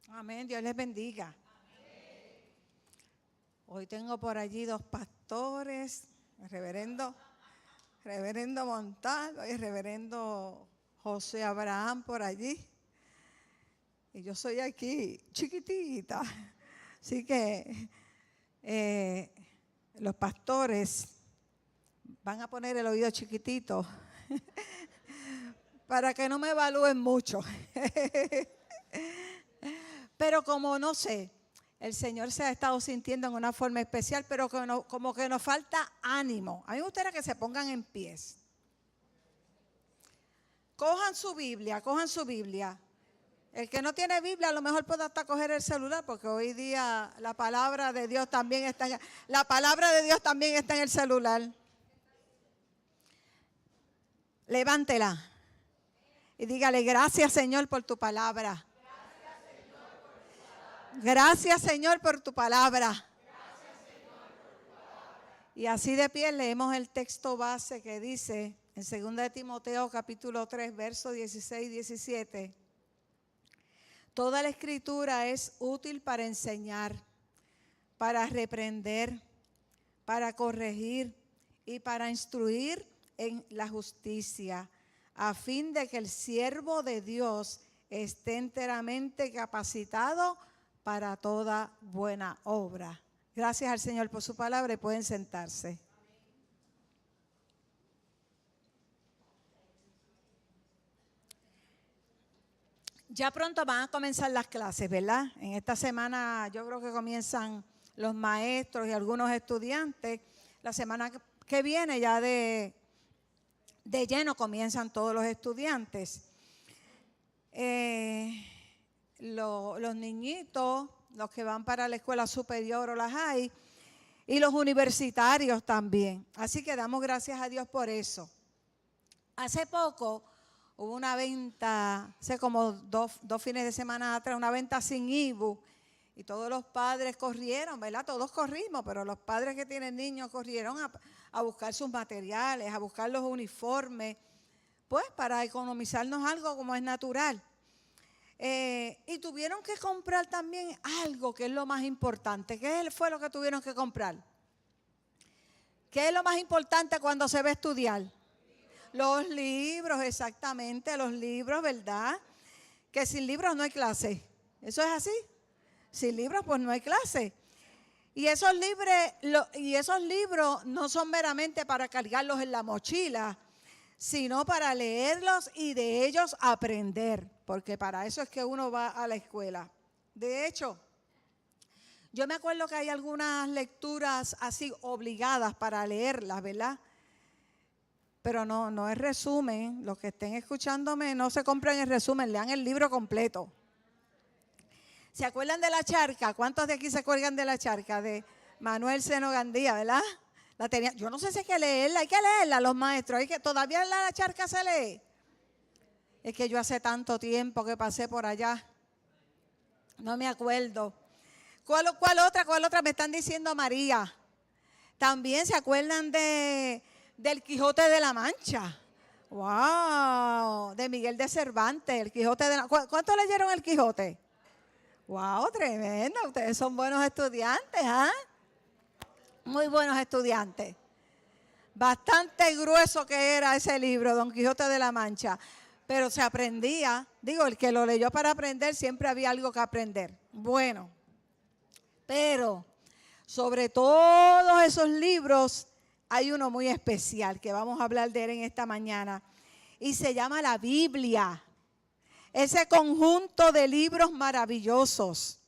Amén, Dios les bendiga. Amén. Hoy tengo por allí dos pastores, el reverendo Montalvo y el reverendo José Abraham por allí. Y yo soy aquí, chiquitita. Así que los pastores van a poner el oído chiquitito para que no me evalúen mucho. Pero como no sé, el Señor se ha estado sintiendo en una forma especial, pero como que nos falta ánimo. A mí me gustaría que se pongan en pies. Cojan su Biblia. El que no tiene Biblia a lo mejor puede hasta coger el celular, porque hoy día la palabra de Dios también está en el celular. Levántela y dígale: gracias, Señor, por tu palabra. Gracias, Señor, por tu palabra. Y así de pie leemos el texto base que dice en 2 de Timoteo capítulo 3, versos 16 y 17. Toda la escritura es útil para enseñar, para reprender, para corregir y para instruir en la justicia, a fin de que el siervo de Dios esté enteramente capacitado para toda buena obra. Gracias al Señor por su palabra y pueden sentarse. Ya pronto van a comenzar las clases, ¿verdad? En esta semana yo creo que comienzan los maestros y algunos estudiantes. La semana que viene ya de lleno comienzan todos los estudiantes. Los niñitos, los que van para la escuela superior o la high, y los universitarios también. Así que damos gracias a Dios por eso. Hace poco hubo una venta, hace como dos fines de semana atrás, una venta sin IBU, y todos los padres corrieron, ¿verdad? Todos corrimos, pero los padres que tienen niños corrieron a buscar sus materiales, a buscar los uniformes, pues para economizarnos algo como es natural. Y tuvieron que comprar también algo que es lo más importante. ¿Qué fue lo que tuvieron que comprar? ¿Qué es lo más importante cuando se va a estudiar? Los libros, exactamente, los libros, ¿verdad? Que sin libros no hay clase. ¿Eso es así? Sin libros pues no hay clase. Y esos libros no son meramente para cargarlos en la mochila, sino para leerlos y de ellos aprender, porque para eso es que uno va a la escuela. De hecho, yo me acuerdo que hay algunas lecturas así obligadas para leerlas, ¿verdad? Pero no es resumen. Los que estén escuchándome, no se compren el resumen, lean el libro completo. ¿Se acuerdan de La Charca? ¿Cuántos de aquí se acuerdan de La Charca? De Manuel Seno Gandía, ¿verdad? Yo no sé si hay que leerla los maestros. ¿Todavía La Charca se lee? Es que yo hace tanto tiempo que pasé por allá. No me acuerdo. ¿Cuál otra? Me están diciendo María. También se acuerdan del Quijote de la Mancha. ¡Wow! De Miguel de Cervantes, el Quijote de la Mancha. ¿Cuántos leyeron el Quijote? ¡Wow! Tremendo. Ustedes son buenos estudiantes, ¿ah? Muy buenos estudiantes. Bastante grueso que era ese libro, Don Quijote de la Mancha. Pero se aprendía. Digo, el que lo leyó para aprender, siempre había algo que aprender. Bueno, pero sobre todos esos libros hay uno muy especial que vamos a hablar de él en esta mañana. Y se llama la Biblia. Ese conjunto de libros maravillosos.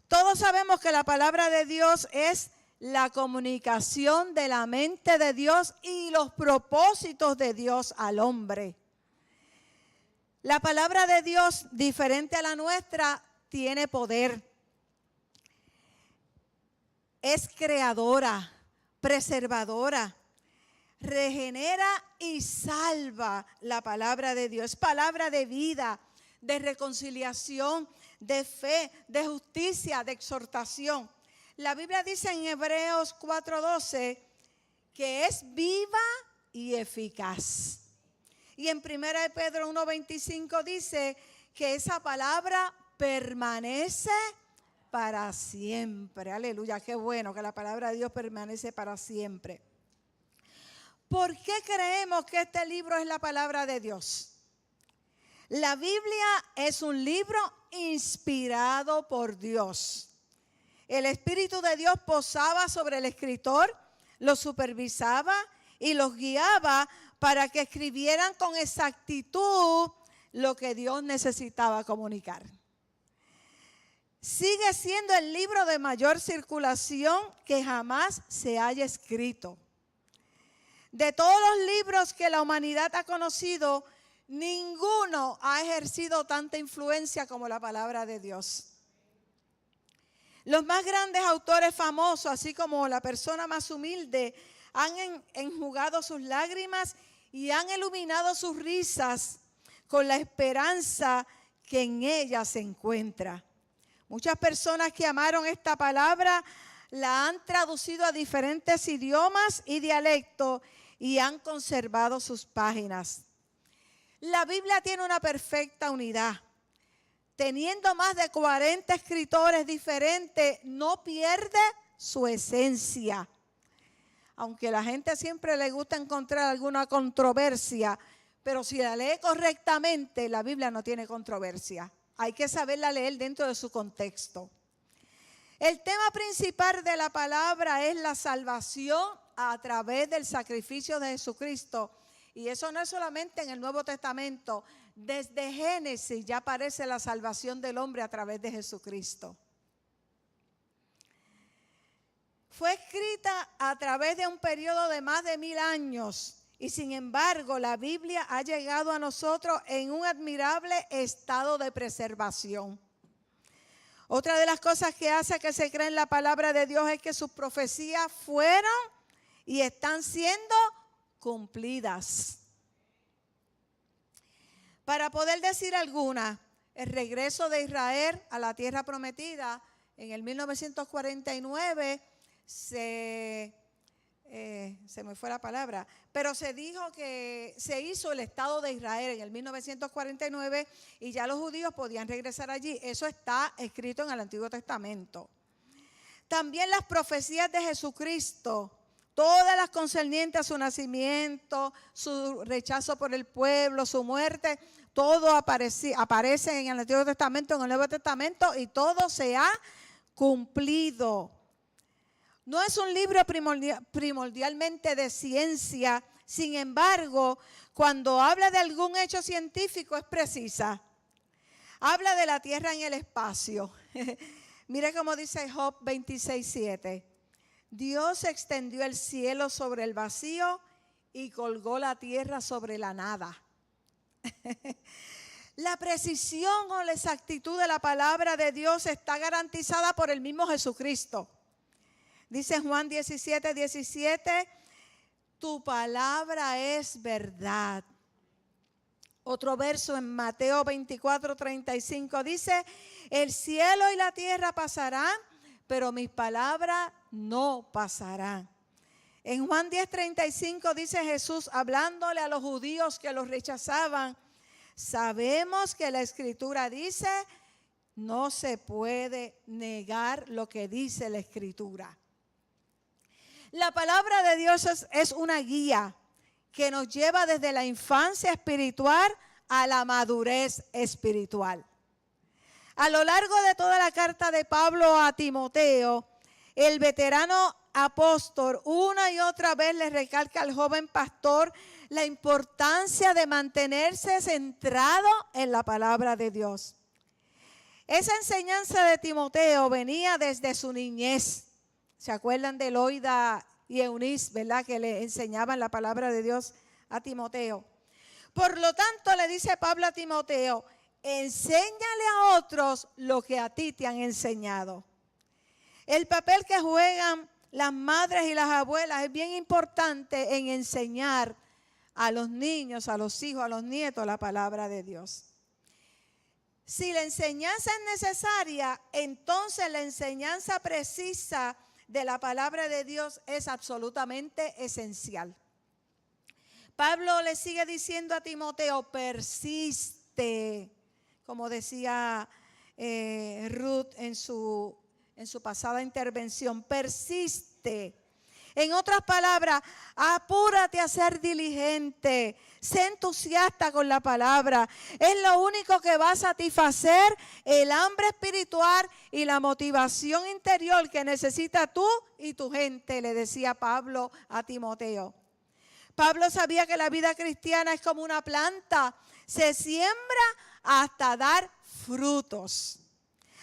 Todos sabemos que la palabra de Dios es la comunicación de la mente de Dios y los propósitos de Dios al hombre. La palabra de Dios, diferente a la nuestra, tiene poder. Es creadora, preservadora, regenera y salva la palabra de Dios. Es palabra de vida, de reconciliación, de fe, de justicia, de exhortación. La Biblia dice en Hebreos 4:12 que es viva y eficaz. Y en 1 Pedro 1:25 dice que esa palabra permanece para siempre. Aleluya, qué bueno que la palabra de Dios permanece para siempre. ¿Por qué creemos que este libro es la palabra de Dios? La Biblia es un libro inspirado por Dios. El Espíritu de Dios posaba sobre el escritor, lo supervisaba y los guiaba para que escribieran con exactitud lo que Dios necesitaba comunicar. Sigue siendo el libro de mayor circulación que jamás se haya escrito. De todos los libros que la humanidad ha conocido, ninguno ha ejercido tanta influencia como la palabra de Dios. Los más grandes autores famosos, así como la persona más humilde, han enjugado sus lágrimas y han iluminado sus risas con la esperanza que en ella se encuentra. Muchas personas que amaron esta palabra la han traducido a diferentes idiomas y dialectos y han conservado sus páginas. La Biblia tiene una perfecta unidad. Teniendo más de 40 escritores diferentes, no pierde su esencia. Aunque a la gente siempre le gusta encontrar alguna controversia, pero si la lee correctamente, la Biblia no tiene controversia. Hay que saberla leer dentro de su contexto. El tema principal de la palabra es la salvación a través del sacrificio de Jesucristo. Y eso no es solamente en el Nuevo Testamento. Desde Génesis ya aparece la salvación del hombre a través de Jesucristo. Fue escrita a través de un periodo de más de 1000 años. Y sin embargo, la Biblia ha llegado a nosotros en un admirable estado de preservación. Otra de las cosas que hace que se cree en la palabra de Dios es que sus profecías fueron y están siendo cumplidas. Para poder decir alguna, el regreso de Israel a la tierra prometida en el 1949 se me fue la palabra, pero se dijo que se hizo el Estado de Israel en el 1949 y ya los judíos podían regresar allí. Eso está escrito en el Antiguo Testamento. También las profecías de Jesucristo, todas las concernientes a su nacimiento, su rechazo por el pueblo, su muerte, todo aparece en el Antiguo Testamento, en el Nuevo Testamento, y todo se ha cumplido. No es un libro primordialmente de ciencia, sin embargo, cuando habla de algún hecho científico es precisa. Habla de la tierra en el espacio. Mire cómo dice Job 26:7. Dios extendió el cielo sobre el vacío y colgó la tierra sobre la nada. La precisión o la exactitud de la palabra de Dios está garantizada por el mismo Jesucristo. Dice Juan 17:17, tu palabra es verdad. Otro verso en Mateo 24:35 dice, el cielo y la tierra pasarán, pero mis palabras no pasarán. En Juan 10:35 dice Jesús, hablándole a los judíos que los rechazaban, sabemos que la Escritura dice, no se puede negar lo que dice la Escritura. La palabra de Dios es una guía que nos lleva desde la infancia espiritual a la madurez espiritual. A lo largo de toda la carta de Pablo a Timoteo, el veterano apóstol una y otra vez le recalca al joven pastor la importancia de mantenerse centrado en la palabra de Dios. Esa enseñanza de Timoteo venía desde su niñez. ¿Se acuerdan de Loida y Eunice, verdad? Que le enseñaban la palabra de Dios a Timoteo. Por lo tanto, le dice Pablo a Timoteo, enséñale a otros lo que a ti te han enseñado. El papel que juegan las madres y las abuelas es bien importante en enseñar a los niños, a los hijos, a los nietos la palabra de Dios. Si la enseñanza es necesaria, entonces la enseñanza precisa de la palabra de Dios es absolutamente esencial. Pablo le sigue diciendo a Timoteo, persiste, como decía Ruth en su pasada intervención. Persiste. En otras palabras, apúrate a ser diligente, sé entusiasta con la palabra. Es lo único que va a satisfacer el hambre espiritual y la motivación interior que necesita tú y tu gente, le decía Pablo a Timoteo. Pablo sabía que la vida cristiana es como una planta, se siembra hasta dar frutos.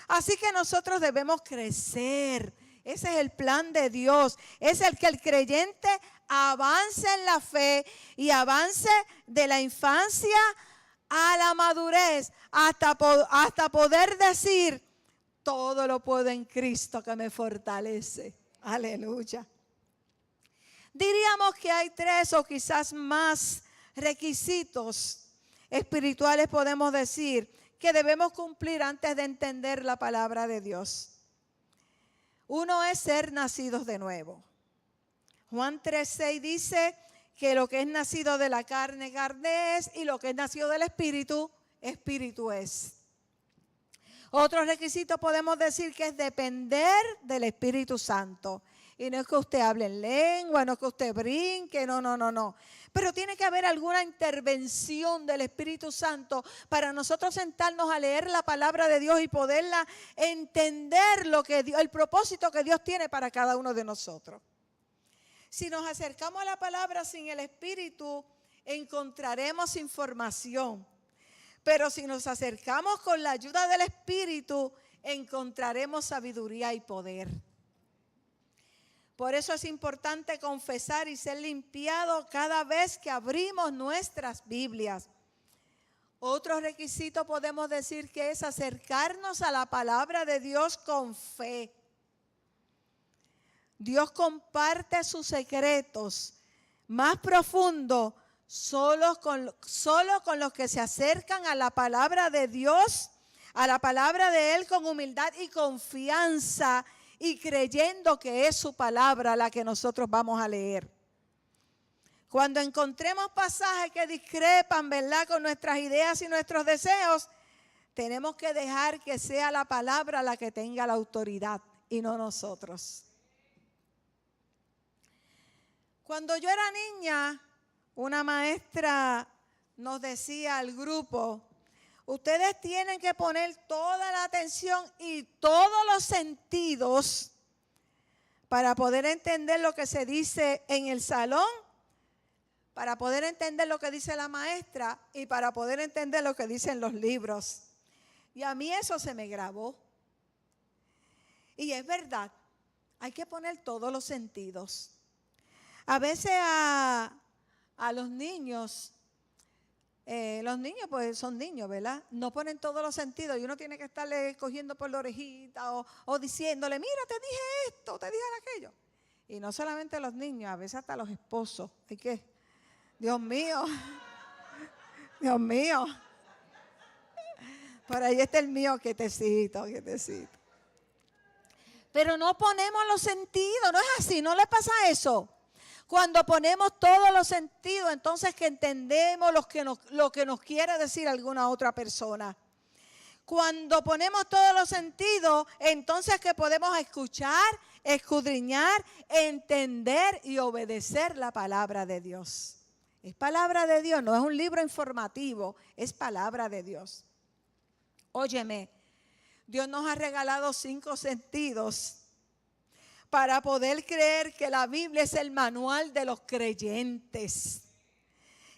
Así que nosotros debemos crecer. Ese es el plan de Dios. Es el que el creyente avance en la fe y avance de la infancia a la madurez hasta poder decir, todo lo puedo en Cristo que me fortalece. Aleluya. Diríamos que hay 3 o quizás más requisitos espirituales, podemos decir, que debemos cumplir antes de entender la palabra de Dios. Uno es ser nacidos de nuevo. Juan 3:6 dice que lo que es nacido de la carne, carne es, y lo que es nacido del espíritu, espíritu es. Otro requisito podemos decir que es depender del Espíritu Santo. Y no es que usted hable en lengua, no es que usted brinque, no. Pero tiene que haber alguna intervención del Espíritu Santo para nosotros sentarnos a leer la palabra de Dios y poderla entender el propósito que Dios tiene para cada uno de nosotros. Si nos acercamos a la palabra sin el Espíritu, encontraremos información. Pero si nos acercamos con la ayuda del Espíritu, encontraremos sabiduría y poder. Por eso es importante confesar y ser limpiado cada vez que abrimos nuestras Biblias. Otro requisito podemos decir que es acercarnos a la palabra de Dios con fe. Dios comparte sus secretos más profundos solo con los que se acercan a la palabra de Dios, a la palabra de Él con humildad y confianza, y creyendo que es su palabra la que nosotros vamos a leer. Cuando encontremos pasajes que discrepan, ¿verdad?, con nuestras ideas y nuestros deseos, tenemos que dejar que sea la palabra la que tenga la autoridad y no nosotros. Cuando yo era niña, una maestra nos decía al grupo, ustedes tienen que poner toda la atención y todos los sentidos para poder entender lo que se dice en el salón, para poder entender lo que dice la maestra y para poder entender lo que dicen los libros. Y a mí eso se me grabó. Y es verdad, hay que poner todos los sentidos. A veces a los niños pues son niños, ¿verdad? No ponen todos los sentidos y uno tiene que estarle cogiendo por la orejita o diciéndole, mira, te dije esto, te dije aquello. Y no solamente los niños, a veces hasta los esposos. ¿Y qué? Dios mío, Dios mío. Por ahí está el mío, quietecito. Pero no ponemos los sentidos, no es así, no le pasa eso. Cuando ponemos todos los sentidos, entonces que entendemos lo que nos quiere decir alguna otra persona. Cuando ponemos todos los sentidos, entonces que podemos escuchar, escudriñar, entender y obedecer la palabra de Dios. Es palabra de Dios, no es un libro informativo, es palabra de Dios. Óyeme, Dios nos ha regalado 5 sentidos para poder creer que la Biblia es el manual de los creyentes,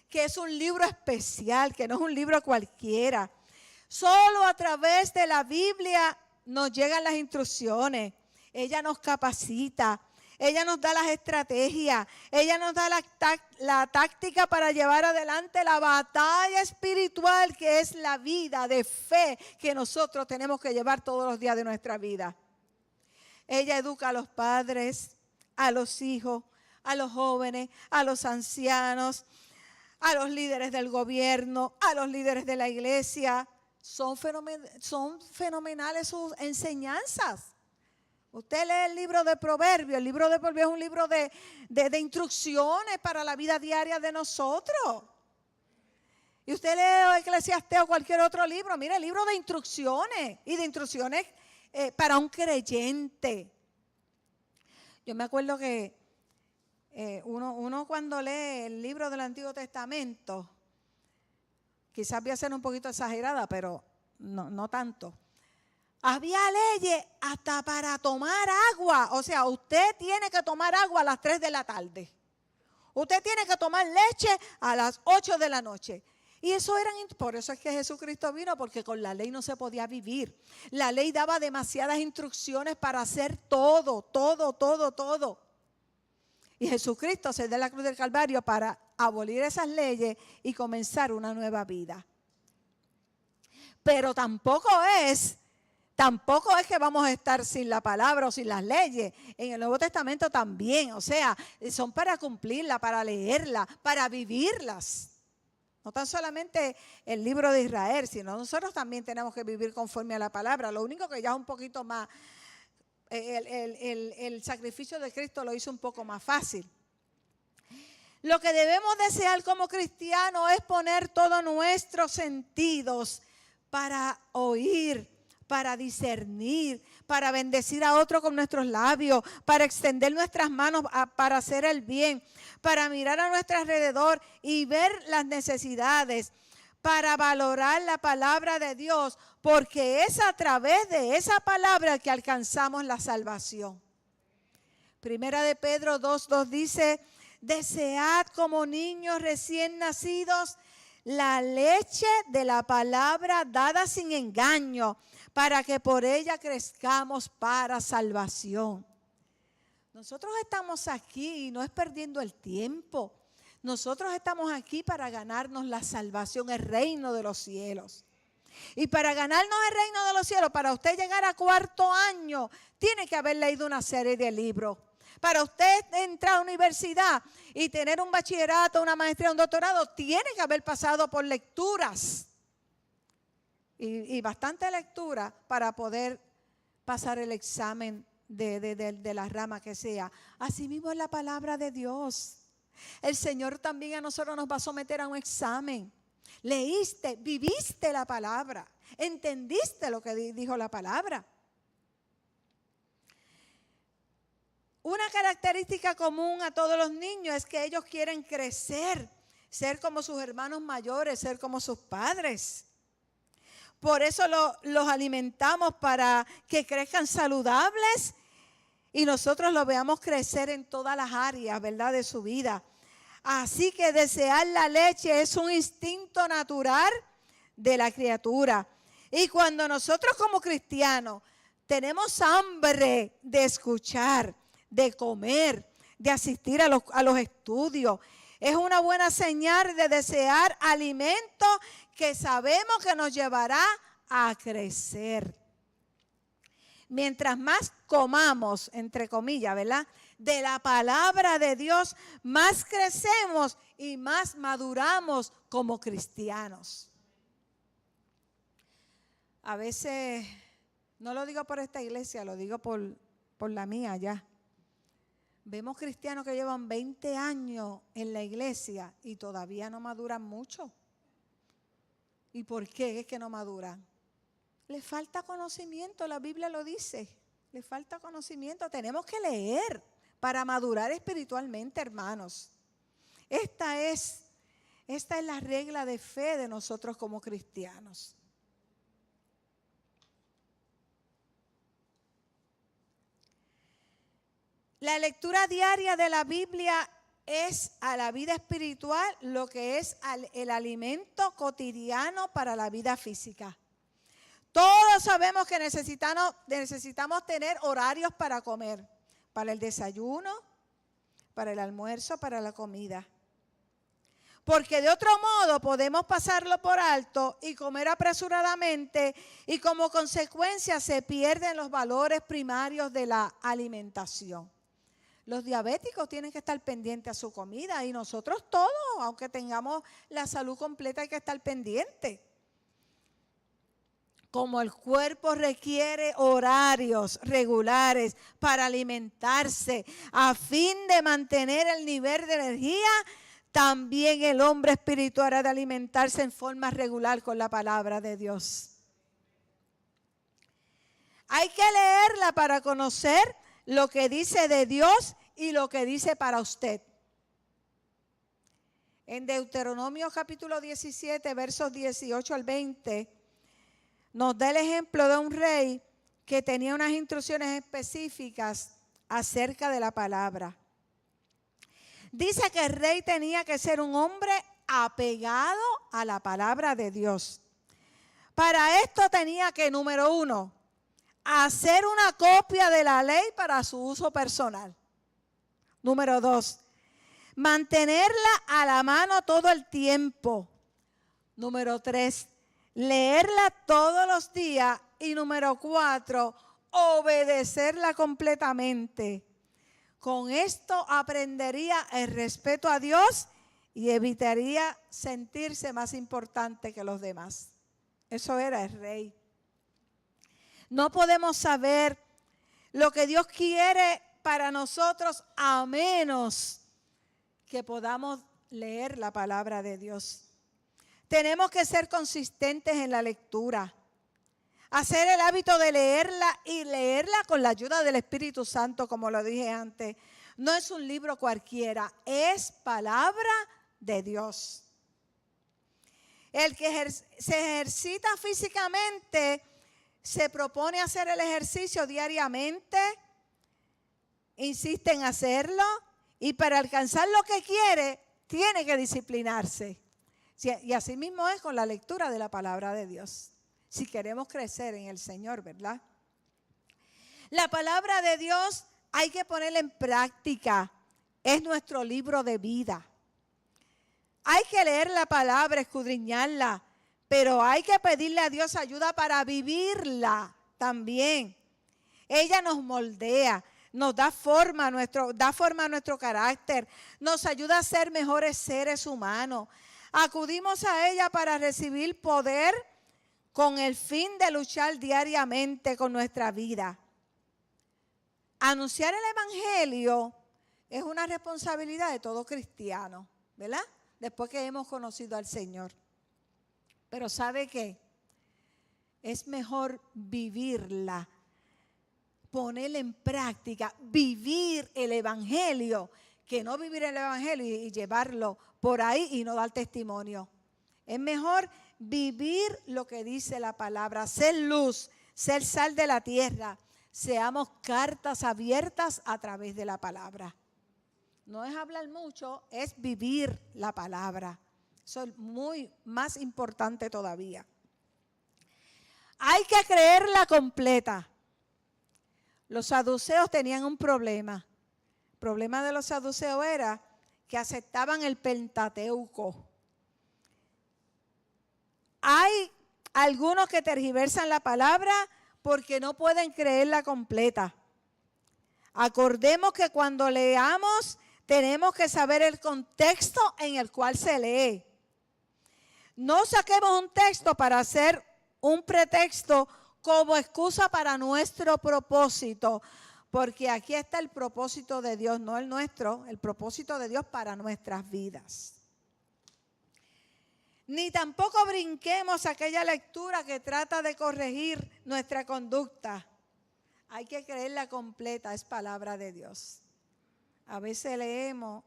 que es un libro especial, que no es un libro cualquiera. Solo a través de la Biblia nos llegan las instrucciones, ella nos capacita, ella nos da las estrategias, ella nos da la táctica para llevar adelante la batalla espiritual que es la vida de fe que nosotros tenemos que llevar todos los días de nuestra vida. Ella educa a los padres, a los hijos, a los jóvenes, a los ancianos, a los líderes del gobierno, a los líderes de la iglesia. Son fenomenales sus enseñanzas. Usted lee el libro de Proverbios. El libro de Proverbios es un libro de instrucciones para la vida diaria de nosotros. Y usted lee Eclesiastés o cualquier otro libro, mire, libro de instrucciones y de instrucciones para un creyente. Yo me acuerdo que uno cuando lee el libro del Antiguo Testamento, quizás voy a ser un poquito exagerada, pero no tanto. Había leyes hasta para tomar agua. O sea, usted tiene que tomar agua a las 3 de la tarde. Usted tiene que tomar leche a las 8 de la noche. Y por eso es que Jesucristo vino, porque con la ley no se podía vivir. La ley daba demasiadas instrucciones para hacer todo. Y Jesucristo se da la cruz del Calvario para abolir esas leyes y comenzar una nueva vida. Pero tampoco es que vamos a estar sin la palabra o sin las leyes. En el Nuevo Testamento también, o sea, son para cumplirla, para leerla, para vivirlas. No tan solamente el libro de Israel, sino nosotros también tenemos que vivir conforme a la palabra. Lo único que ya es un poquito más, el sacrificio de Cristo lo hizo un poco más fácil. Lo que debemos desear como cristianos es poner todos nuestros sentidos para oír, para discernir, para bendecir a otro con nuestros labios, para extender nuestras manos para hacer el bien, para mirar a nuestro alrededor y ver las necesidades, para valorar la palabra de Dios, porque es a través de esa palabra que alcanzamos la salvación. Primera de Pedro 2:2 dice: desead como niños recién nacidos la leche de la palabra dada sin engaño, para que por ella crezcamos para salvación. Nosotros estamos aquí y no es perdiendo el tiempo. Nosotros estamos aquí para ganarnos la salvación, el reino de los cielos. Y para ganarnos el reino de los cielos, para usted llegar a 4º año, tiene que haber leído una serie de libros. Para usted entrar a la universidad y tener un bachillerato, una maestría, un doctorado, tiene que haber pasado por lecturas. Y bastante lectura para poder pasar el examen de la rama que sea. Así mismo es la palabra de Dios. El Señor también a nosotros nos va a someter a un examen. Leíste, viviste la palabra, entendiste lo que dijo la palabra. Una característica común a todos los niños es que ellos quieren crecer, ser como sus hermanos mayores, ser como sus padres. Por eso los alimentamos para que crezcan saludables y nosotros los veamos crecer en todas las áreas, ¿verdad?, de su vida. Así que desear la leche es un instinto natural de la criatura. Y cuando nosotros como cristianos tenemos hambre de escuchar, de comer, de asistir a los estudios, es una buena señal de desear alimento que sabemos que nos llevará a crecer. Mientras más comamos, entre comillas, ¿verdad?, de la palabra de Dios, más crecemos y más maduramos como cristianos. A veces, no lo digo por esta iglesia, lo digo por la mía ya. Vemos cristianos que llevan 20 años en la iglesia y todavía no maduran mucho. ¿Y por qué es que no maduran? Les falta conocimiento, la Biblia lo dice. Les falta conocimiento. Tenemos que leer para madurar espiritualmente, hermanos. Esta es la regla de fe de nosotros como cristianos. La lectura diaria de la Biblia es a la vida espiritual lo que es el alimento cotidiano para la vida física. Todos sabemos que necesitamos tener horarios para comer, para el desayuno, para el almuerzo, para la comida. Porque de otro modo podemos pasarlo por alto y comer apresuradamente y como consecuencia se pierden los valores primarios de la alimentación. Los diabéticos tienen que estar pendientes a su comida y nosotros todos, aunque tengamos la salud completa, hay que estar pendientes. Como el cuerpo requiere horarios regulares para alimentarse a fin de mantener el nivel de energía, también el hombre espiritual ha de alimentarse en forma regular con la palabra de Dios. Hay que leerla para conocer lo que dice de Dios y lo que dice para usted. En Deuteronomio capítulo 17, versos 18 al 20, nos da el ejemplo de un rey que tenía unas instrucciones específicas acerca de la palabra. Dice que el rey tenía que ser un hombre apegado a la palabra de Dios. Para esto tenía que, número 1, hacer una copia de la ley para su uso personal. Número 2, mantenerla a la mano todo el tiempo. Número 3, leerla todos los días. Y número 4, obedecerla completamente. Con esto aprendería el respeto a Dios y evitaría sentirse más importante que los demás. Eso era el rey. No podemos saber lo que Dios quiere para nosotros a menos que podamos leer la palabra de Dios. Tenemos que ser consistentes en la lectura. Hacer el hábito de leerla y leerla con la ayuda del Espíritu Santo, como lo dije antes. No es un libro cualquiera, es palabra de Dios. El que se ejercita físicamente se propone hacer el ejercicio diariamente, insiste en hacerlo y para alcanzar lo que quiere tiene que disciplinarse. Y así mismo es con la lectura de la palabra de Dios. Si queremos crecer en el Señor, ¿verdad? La palabra de Dios hay que ponerla en práctica. Es nuestro libro de vida. Hay que leer la palabra, escudriñarla, pero hay que pedirle a Dios ayuda para vivirla también. Ella nos moldea, nos da forma a nuestro carácter, nos ayuda a ser mejores seres humanos. Acudimos a ella para recibir poder con el fin de luchar diariamente con nuestra vida. Anunciar el evangelio es una responsabilidad de todo cristiano, ¿verdad? Después que hemos conocido al Señor. Pero ¿sabe qué? Es mejor vivirla, ponerla en práctica, vivir el evangelio, que no vivir el evangelio y llevarlo por ahí y no dar testimonio. Es mejor vivir lo que dice la palabra, ser luz, ser sal de la tierra. Seamos cartas abiertas a través de la palabra. No es hablar mucho, es vivir la palabra. Eso es muy más importante todavía. Hay que creerla completa. Los saduceos tenían un problema. El problema de los saduceos era que aceptaban el Pentateuco. Hay algunos que tergiversan la palabra porque no pueden creerla completa. Acordemos que cuando leamos tenemos que saber el contexto en el cual se lee. No saquemos un texto para hacer un pretexto como excusa para nuestro propósito, porque aquí está el propósito de Dios, no el nuestro, el propósito de Dios para nuestras vidas. Ni tampoco brinquemos aquella lectura que trata de corregir nuestra conducta. Hay que creerla completa, es palabra de Dios. A veces leemos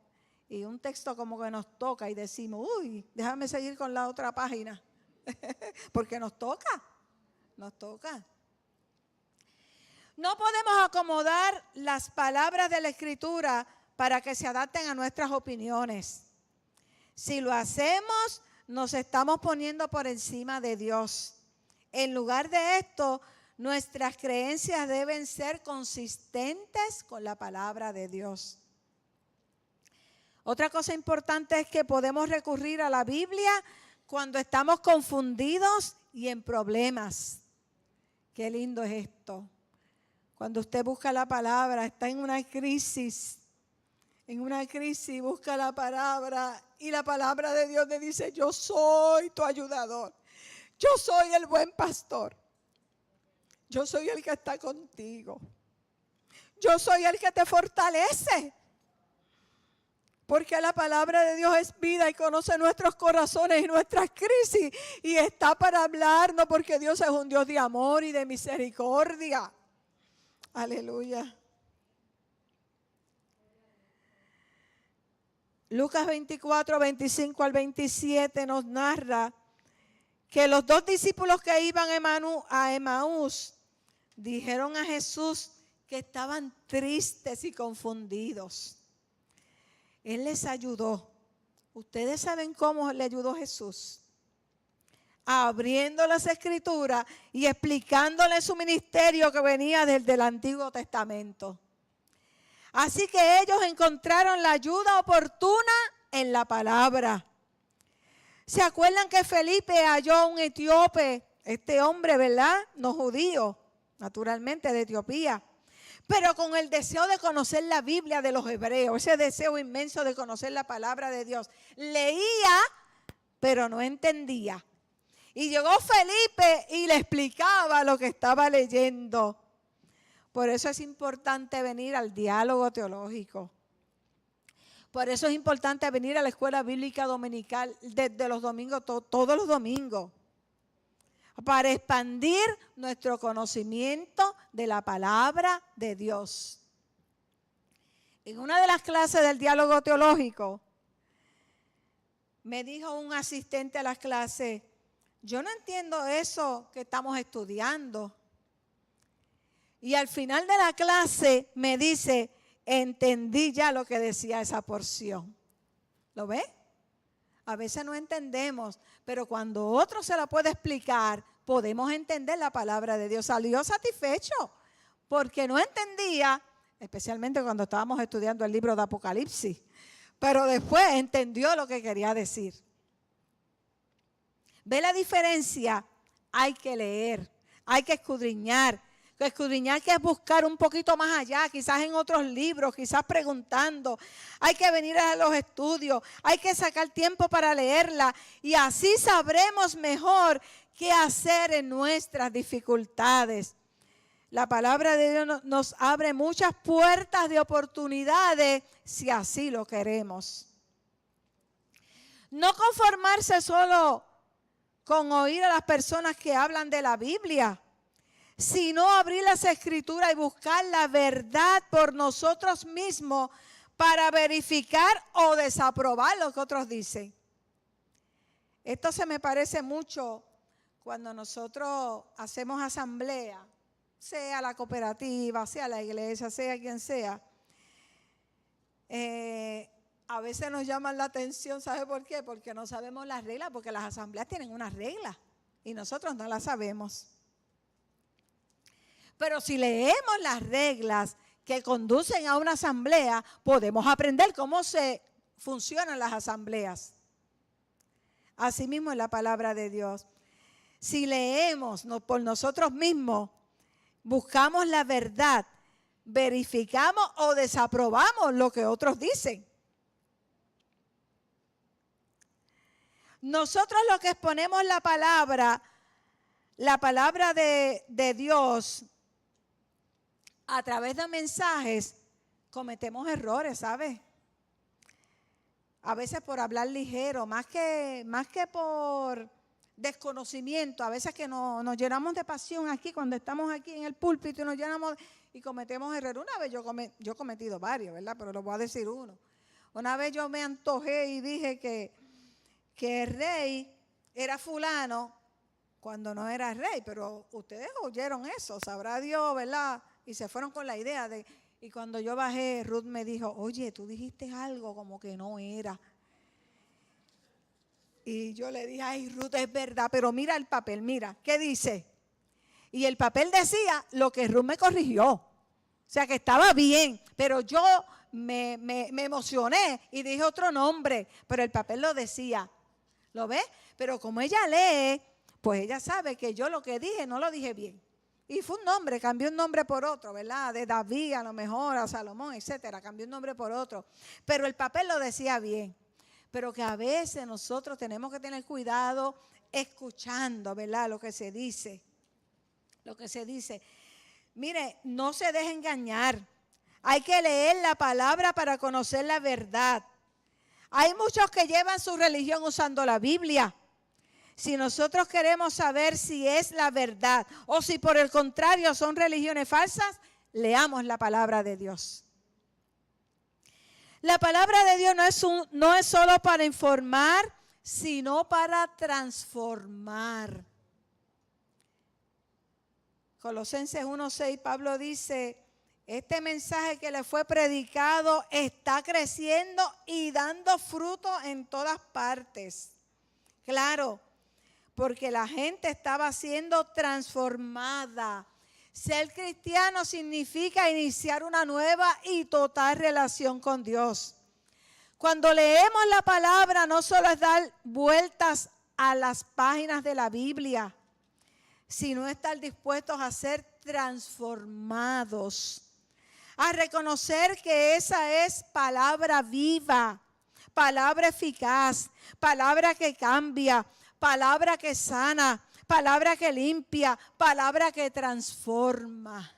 y un texto como que nos toca y decimos, uy, déjame seguir con la otra página. Porque nos toca, nos toca. No podemos acomodar las palabras de la Escritura para que se adapten a nuestras opiniones. Si lo hacemos, nos estamos poniendo por encima de Dios. En lugar de esto, nuestras creencias deben ser consistentes con la palabra de Dios. Otra cosa importante es que podemos recurrir a la Biblia cuando estamos confundidos y en problemas. Qué lindo es esto. Cuando usted busca la palabra, está en una crisis, busca la palabra y la palabra de Dios le dice, yo soy tu ayudador, yo soy el buen pastor, yo soy el que está contigo, yo soy el que te fortalece. Porque la palabra de Dios es vida y conoce nuestros corazones y nuestras crisis. Y está para hablarnos porque Dios es un Dios de amor y de misericordia. Aleluya. Lucas 24, 25 al 27 nos narra que los dos discípulos que iban a Emaús dijeron a Jesús que estaban tristes y confundidos. Él les ayudó. ¿Ustedes saben cómo le ayudó Jesús? Abriendo las Escrituras y explicándole su ministerio que venía desde el Antiguo Testamento. Así que ellos encontraron la ayuda oportuna en la palabra. ¿Se acuerdan que Felipe halló a un etíope, este hombre, ¿verdad? No judío, naturalmente de Etiopía, pero con el deseo de conocer la Biblia de los hebreos, ese deseo inmenso de conocer la palabra de Dios. Leía, pero no entendía. Y llegó Felipe y le explicaba lo que estaba leyendo. Por eso es importante venir al diálogo teológico. Por eso es importante venir a la escuela bíblica dominical desde los domingos, todos los domingos. Para expandir nuestro conocimiento de la palabra de Dios. En una de las clases del diálogo teológico, me dijo un asistente a las clases, yo no entiendo eso que estamos estudiando. Y al final de la clase me dice, entendí ya lo que decía esa porción. ¿Lo ve? A veces no entendemos, pero cuando otro se la puede explicar, podemos entender la palabra de Dios. Salió satisfecho porque no entendía, especialmente cuando estábamos estudiando el libro de Apocalipsis, pero después entendió lo que quería decir. ¿Ve la diferencia? Hay que leer, hay que escudriñar. Escudriñar que es buscar un poquito más allá, quizás en otros libros, quizás preguntando. Hay que venir a los estudios, hay que sacar tiempo para leerla y así sabremos mejor qué hacer en nuestras dificultades. La palabra de Dios nos abre muchas puertas de oportunidades si así lo queremos. No conformarse solo con oír a las personas que hablan de la Biblia, sino abrir las Escrituras y buscar la verdad por nosotros mismos para verificar o desaprobar lo que otros dicen. Esto se me parece mucho cuando nosotros hacemos asamblea, sea la cooperativa, sea la iglesia, sea quien sea. A veces nos llaman la atención, ¿sabe por qué? Porque no sabemos las reglas, porque las asambleas tienen unas reglas y nosotros no las sabemos. Pero si leemos las reglas que conducen a una asamblea, podemos aprender cómo se funcionan las asambleas. Asimismo en la palabra de Dios. Si leemos por nosotros mismos, buscamos la verdad, verificamos o desaprobamos lo que otros dicen. Nosotros los que exponemos la palabra de Dios, a través de mensajes, cometemos errores, ¿sabes? A veces por hablar ligero, más que por desconocimiento, a veces que nos llenamos de pasión aquí, cuando estamos aquí en el púlpito y nos llenamos y cometemos errores. Una vez yo he cometido varios, ¿verdad? Pero lo voy a decir uno. Una vez yo me antojé y dije que el rey era fulano cuando no era rey, pero ustedes oyeron eso, sabrá Dios, ¿verdad? Y se fueron con la idea de, y cuando yo bajé, Ruth me dijo, oye, tú dijiste algo como que no era. Y yo le dije, ay, Ruth, es verdad, pero mira el papel, mira, ¿qué dice? Y el papel decía lo que Ruth me corrigió. O sea, que estaba bien, pero yo me emocioné y dije otro nombre, pero el papel lo decía. ¿Lo ves? Pero como ella lee, pues ella sabe que yo lo que dije no lo dije bien. Y fue un nombre, cambió un nombre por otro, ¿verdad? De David a lo mejor, a Salomón, etcétera. Cambió un nombre por otro. Pero el papel lo decía bien. Pero que a veces nosotros tenemos que tener cuidado escuchando, ¿verdad? Lo que se dice. Lo que se dice. Mire, no se deje engañar. Hay que leer la palabra para conocer la verdad. Hay muchos que llevan su religión usando la Biblia. Si nosotros queremos saber si es la verdad o si por el contrario son religiones falsas, leamos la palabra de Dios. La palabra de Dios no es solo para informar, sino para transformar. Colosenses 1:6, Pablo dice, este mensaje que le fue predicado está creciendo y dando fruto en todas partes. Claro, porque la gente estaba siendo transformada. Ser cristiano significa iniciar una nueva y total relación con Dios. Cuando leemos la palabra, no solo es dar vueltas a las páginas de la Biblia, sino estar dispuestos a ser transformados, a reconocer que esa es palabra viva, palabra eficaz, palabra que cambia, palabra que sana, palabra que limpia, palabra que transforma.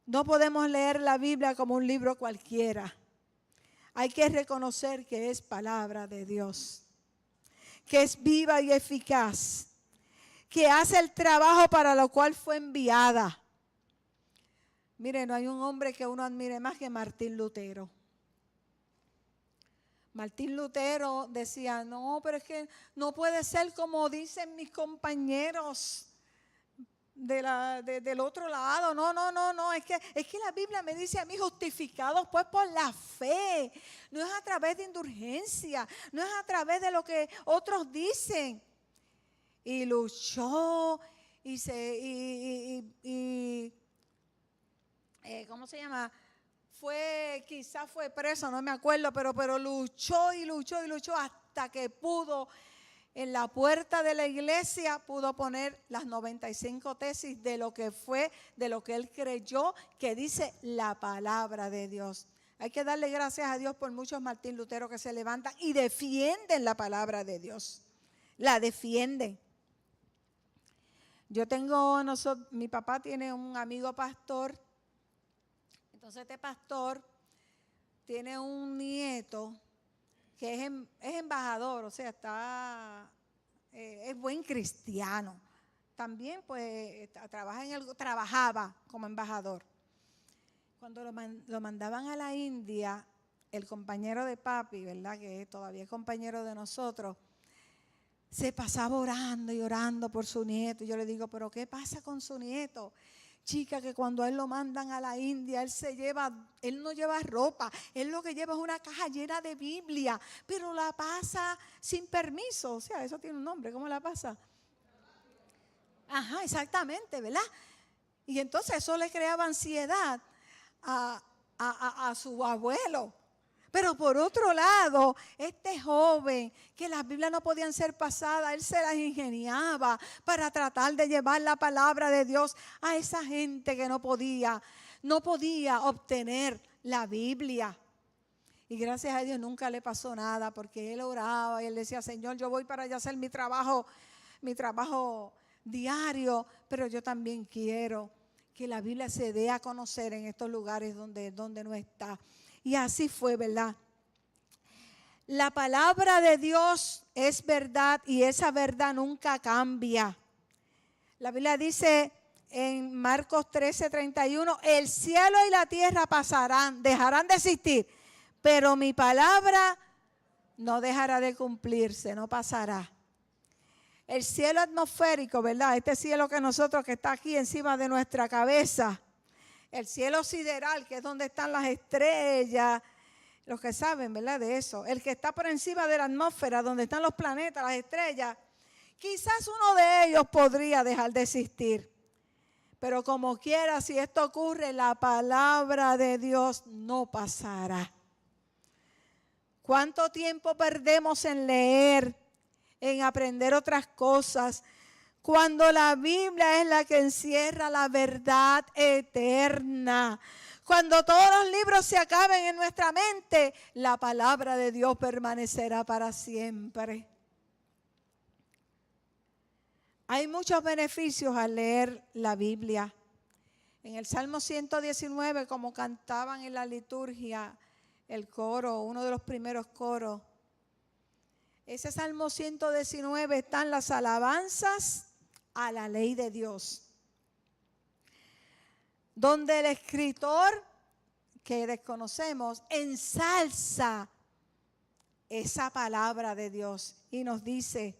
No podemos leer la Biblia como un libro cualquiera. Hay que reconocer que es palabra de Dios, que es viva y eficaz, que hace el trabajo para lo cual fue enviada. Mire, no hay un hombre que uno admire más que Martín Lutero. Martín Lutero decía, no, pero es que no puede ser como dicen mis compañeros del otro lado. No, es que la Biblia me dice a mí justificados pues por la fe. No es a través de indulgencia, no es a través de lo que otros dicen. Y luchó ¿cómo se llama? Quizás fue preso, no me acuerdo, pero luchó hasta que pudo, en la puerta de la iglesia, pudo poner las 95 tesis de lo que fue, de lo que él creyó, que dice la palabra de Dios. Hay que darle gracias a Dios por muchos Martín Lutero que se levantan y defienden la palabra de Dios. La defienden. Mi papá tiene un amigo pastor. Entonces este pastor tiene un nieto que es embajador, o sea, es buen cristiano. También pues trabajaba como embajador. Cuando lo mandaban a la India, el compañero de papi, ¿verdad? Que todavía es compañero de nosotros, se pasaba orando y orando por su nieto. Y yo le digo, ¿pero qué pasa con su nieto? Chica, que cuando a él lo mandan a la India, él no lleva ropa, él lo que lleva es una caja llena de Biblia, pero la pasa sin permiso, o sea, eso tiene un nombre, ¿cómo la pasa? Ajá, exactamente, ¿verdad? Y entonces eso le creaba ansiedad a su abuelo. Pero por otro lado, este joven, que las Biblias no podían ser pasadas, él se las ingeniaba para tratar de llevar la palabra de Dios a esa gente que no podía obtener la Biblia. Y gracias a Dios nunca le pasó nada, porque él oraba y él decía, Señor, yo voy para allá a hacer mi trabajo diario, pero yo también quiero que la Biblia se dé a conocer en estos lugares donde no está. Y así fue, ¿verdad? La palabra de Dios es verdad y esa verdad nunca cambia. La Biblia dice en Marcos 13:31, el cielo y la tierra pasarán, dejarán de existir, pero mi palabra no dejará de cumplirse, no pasará. El cielo atmosférico, ¿verdad? Este cielo que está aquí encima de nuestra cabeza. El cielo sideral, que es donde están las estrellas, los que saben, ¿verdad? De eso. El que está por encima de la atmósfera, donde están los planetas, las estrellas. Quizás uno de ellos podría dejar de existir. Pero como quiera, si esto ocurre, la palabra de Dios no pasará. ¿Cuánto tiempo perdemos en leer, en aprender otras cosas, cuando la Biblia es la que encierra la verdad eterna? Cuando todos los libros se acaben en nuestra mente, la palabra de Dios permanecerá para siempre. Hay muchos beneficios al leer la Biblia. En el Salmo 119, como cantaban en la liturgia, el coro, uno de los primeros coros. Ese Salmo 119 están las alabanzas a la ley de Dios, donde el escritor que desconocemos ensalza esa palabra de Dios y nos dice: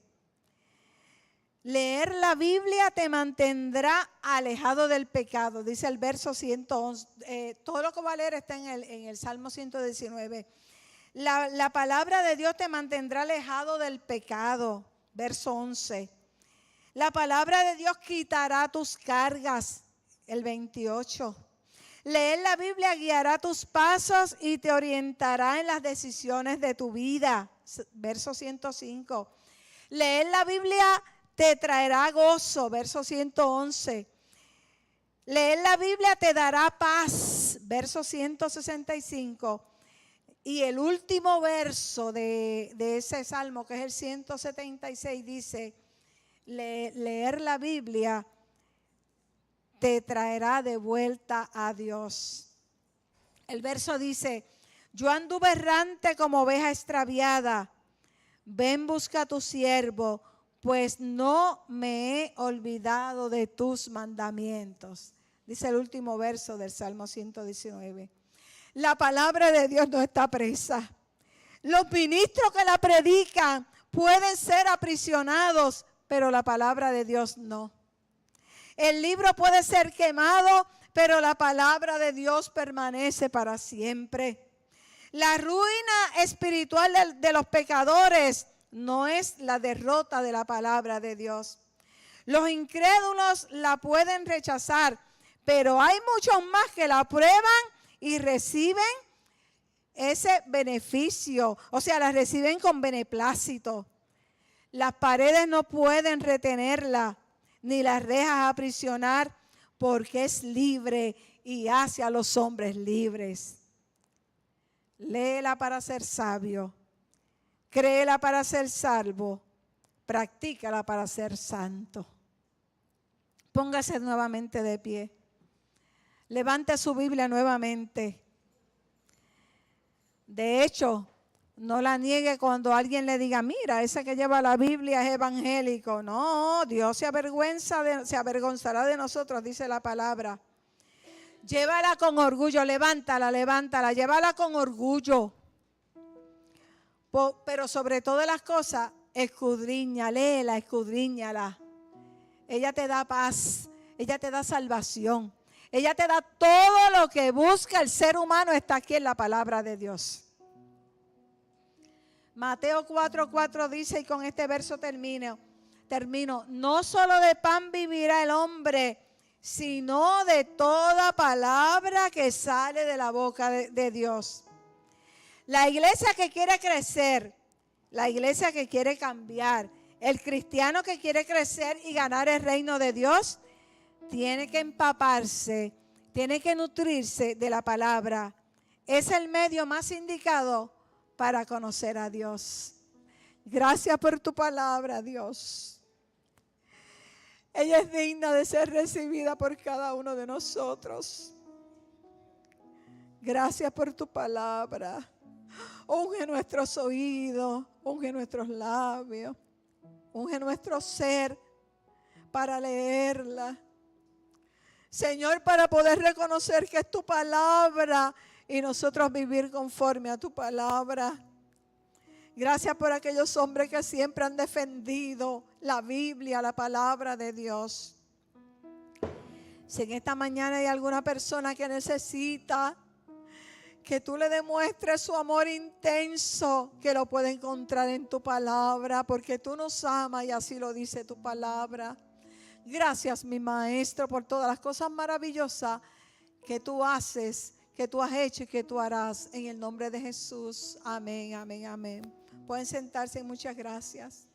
leer la Biblia te mantendrá alejado del pecado, dice el verso 111. Todo lo que va a leer está en el Salmo 119. La palabra de Dios te mantendrá alejado del pecado, verso 11. La palabra de Dios quitará tus cargas, el 28. Leer la Biblia guiará tus pasos y te orientará en las decisiones de tu vida, verso 105. Leer la Biblia te traerá gozo, verso 111. Leer la Biblia te dará paz, verso 165. Y el último verso de ese salmo, que es el 176, dice: leer la Biblia te traerá de vuelta a Dios. El verso dice: yo anduve errante como oveja extraviada, ven busca a tu siervo, pues no me he olvidado de tus mandamientos. Dice el último verso del Salmo 119. La palabra de Dios no está presa. Los ministros que la predican pueden ser aprisionados, pero la palabra de Dios no. El libro puede ser quemado, pero la palabra de Dios permanece para siempre. La ruina espiritual de los pecadores no es la derrota de la palabra de Dios. Los incrédulos la pueden rechazar, pero hay muchos más que la prueban y reciben ese beneficio, o sea, la reciben con beneplácito. Las paredes no pueden retenerla, ni las rejas aprisionar, porque es libre y hace a los hombres libres. Léela para ser sabio, créela para ser salvo, practícala para ser santo. Póngase nuevamente de pie. Levante su Biblia nuevamente. De hecho, no la niegue cuando alguien le diga: mira, ese que lleva la Biblia es evangélico. No, Dios se avergonzará de nosotros, dice la palabra. Llévala con orgullo, levántala, llévala con orgullo. Pero sobre todas las cosas, escudriñala. Ella te da paz, ella te da salvación. Ella te da todo lo que busca el ser humano, está aquí en la palabra de Dios. Mateo 4:4 dice, y con este verso termino, no solo de pan vivirá el hombre, sino de toda palabra que sale de la boca de Dios. La iglesia que quiere crecer, la iglesia que quiere cambiar, el cristiano que quiere crecer y ganar el reino de Dios, tiene que empaparse, tiene que nutrirse de la palabra. Es el medio más indicado para conocer a Dios. Gracias por tu palabra, Dios. Ella es digna de ser recibida por cada uno de nosotros. Gracias por tu palabra. Unge nuestros oídos, unge nuestros labios, unge nuestro ser para leerla. Señor, para poder reconocer que es tu palabra y nosotros vivir conforme a tu palabra. Gracias por aquellos hombres que siempre han defendido la Biblia, la palabra de Dios. Si en esta mañana hay alguna persona que necesita que tú le demuestres su amor intenso, que lo puede encontrar en tu palabra, porque tú nos amas y así lo dice tu palabra. Gracias, mi maestro, por todas las cosas maravillosas que tú haces, que tú has hecho y que tú harás. En el nombre de Jesús. Amén, amén, amén. Pueden sentarse. Muchas gracias.